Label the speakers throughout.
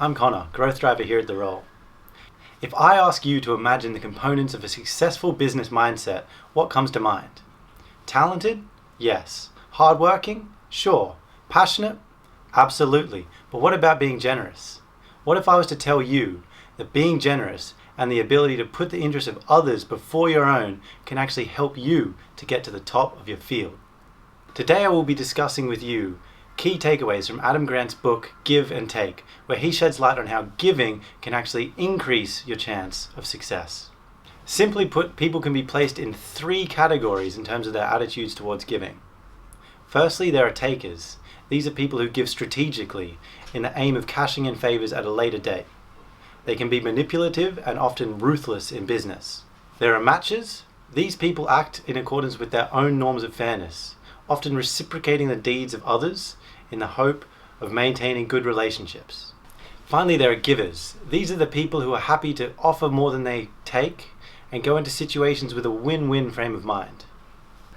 Speaker 1: I'm Connor, growth driver here at The Role. If I ask you to imagine the components of a successful business mindset, what comes to mind? Talented? Yes. Hardworking? Sure. Passionate? Absolutely. But what about being generous? What if I was to tell you that being generous and the ability to put the interests of others before your own can actually help you to get to the top of your field? Today I will be discussing with you key takeaways from Adam Grant's book, Give and Take, where he sheds light on how giving can actually increase your chance of success. Simply put, people can be placed in three categories in terms of their attitudes towards giving. Firstly, there are takers. These are people who give strategically in the aim of cashing in favors at a later date. They can be manipulative and often ruthless in business. There are matchers. These people act in accordance with their own norms of fairness, often reciprocating the deeds of others in the hope of maintaining good relationships. Finally, there are givers. These are the people who are happy to offer more than they take and go into situations with a win-win frame of mind.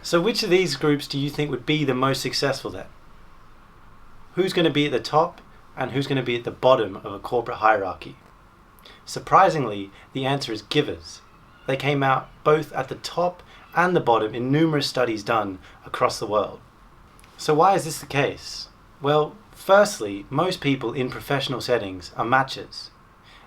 Speaker 1: So which of these groups do you think would be the most successful then? Who's going to be at the top and who's going to be at the bottom of a corporate hierarchy? Surprisingly, the answer is givers. They came out both at the top and the bottom in numerous studies done across the world. So why is this the case? Well, firstly, most people in professional settings are matchers.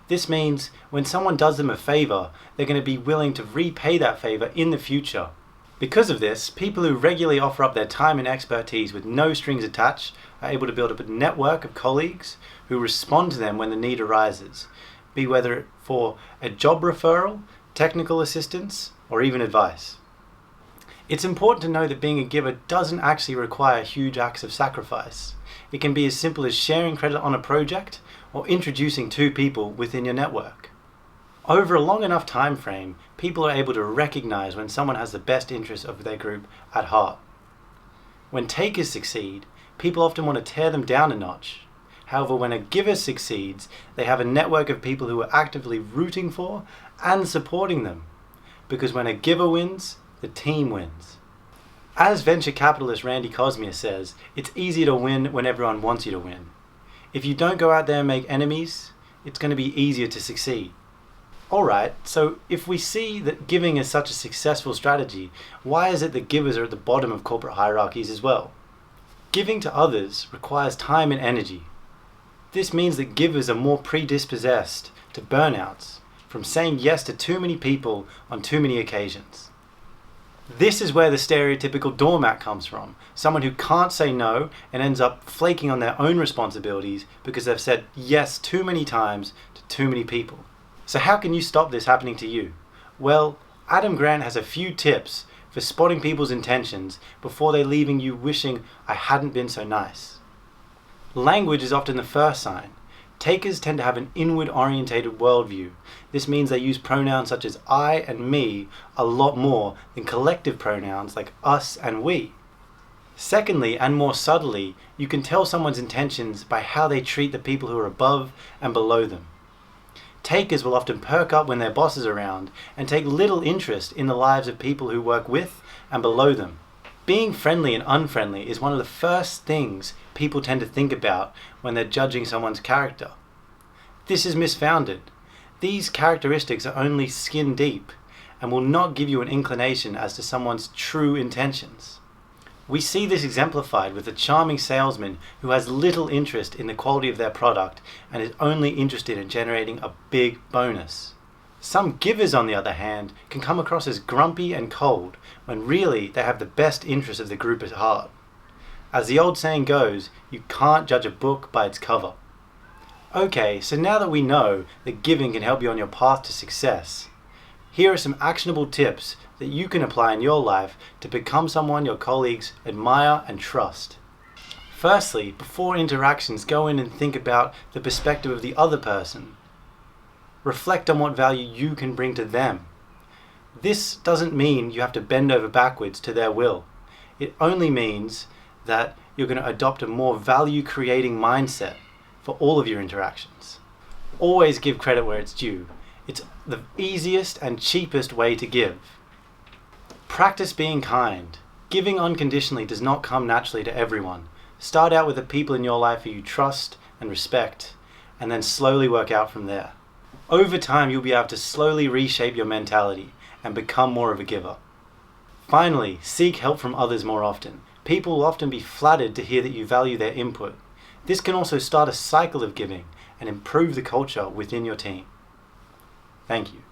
Speaker 1: This means when someone does them a favor, they're going to be willing to repay that favor in the future. Because of this, people who regularly offer up their time and expertise with no strings attached are able to build up a network of colleagues who respond to them when the need arises, be whether for a job referral, technical assistance, or even advice. It's important to know that being a giver doesn't actually require huge acts of sacrifice. It can be as simple as sharing credit on a project or introducing two people within your network. Over a long enough time frame, people are able to recognize when someone has the best interests of their group at heart. When takers succeed, people often want to tear them down a notch. However, when a giver succeeds, they have a network of people who are actively rooting for and supporting them. Because when a giver wins, the team wins. As venture capitalist Randy Cosmere says, it's easier to win when everyone wants you to win. If you don't go out there and make enemies, it's going to be easier to succeed. Alright, so if we see that giving is such a successful strategy, why is it that givers are at the bottom of corporate hierarchies as well? Giving to others requires time and energy. This means that givers are more predisposed to burnouts from saying yes to too many people on too many occasions. This is where the stereotypical doormat comes from, someone who can't say no and ends up flaking on their own responsibilities because they've said yes too many times to too many people. So how can you stop this happening to you? Well, Adam Grant has a few tips for spotting people's intentions before they're leaving you wishing I hadn't been so nice. Language is often the first sign. Takers tend to have an inward-orientated worldview. This means they use pronouns such as I and me a lot more than collective pronouns like us and we. Secondly, and more subtly, you can tell someone's intentions by how they treat the people who are above and below them. Takers will often perk up when their boss is around and take little interest in the lives of people who work with and below them. Being friendly and unfriendly is one of the first things people tend to think about when they're judging someone's character. This is misfounded. These characteristics are only skin deep and will not give you an inclination as to someone's true intentions. We see this exemplified with a charming salesman who has little interest in the quality of their product and is only interested in generating a big bonus. Some givers, on the other hand, can come across as grumpy and cold when really they have the best interest of the group at heart. As the old saying goes, you can't judge a book by its cover. Okay, so now that we know that giving can help you on your path to success, here are some actionable tips that you can apply in your life to become someone your colleagues admire and trust. Firstly, before interactions, go in and think about the perspective of the other person. Reflect on what value you can bring to them. This doesn't mean you have to bend over backwards to their will. It only means that you're going to adopt a more value-creating mindset for all of your interactions. Always give credit where it's due. It's the easiest and cheapest way to give. Practice being kind. Giving unconditionally does not come naturally to everyone. Start out with the people in your life who you trust and respect. and then slowly work out from there. Over time, you'll be able to slowly reshape your mentality and become more of a giver. Finally, seek help from others more often. People will often be flattered to hear that you value their input. This can also start a cycle of giving and improve the culture within your team. Thank you.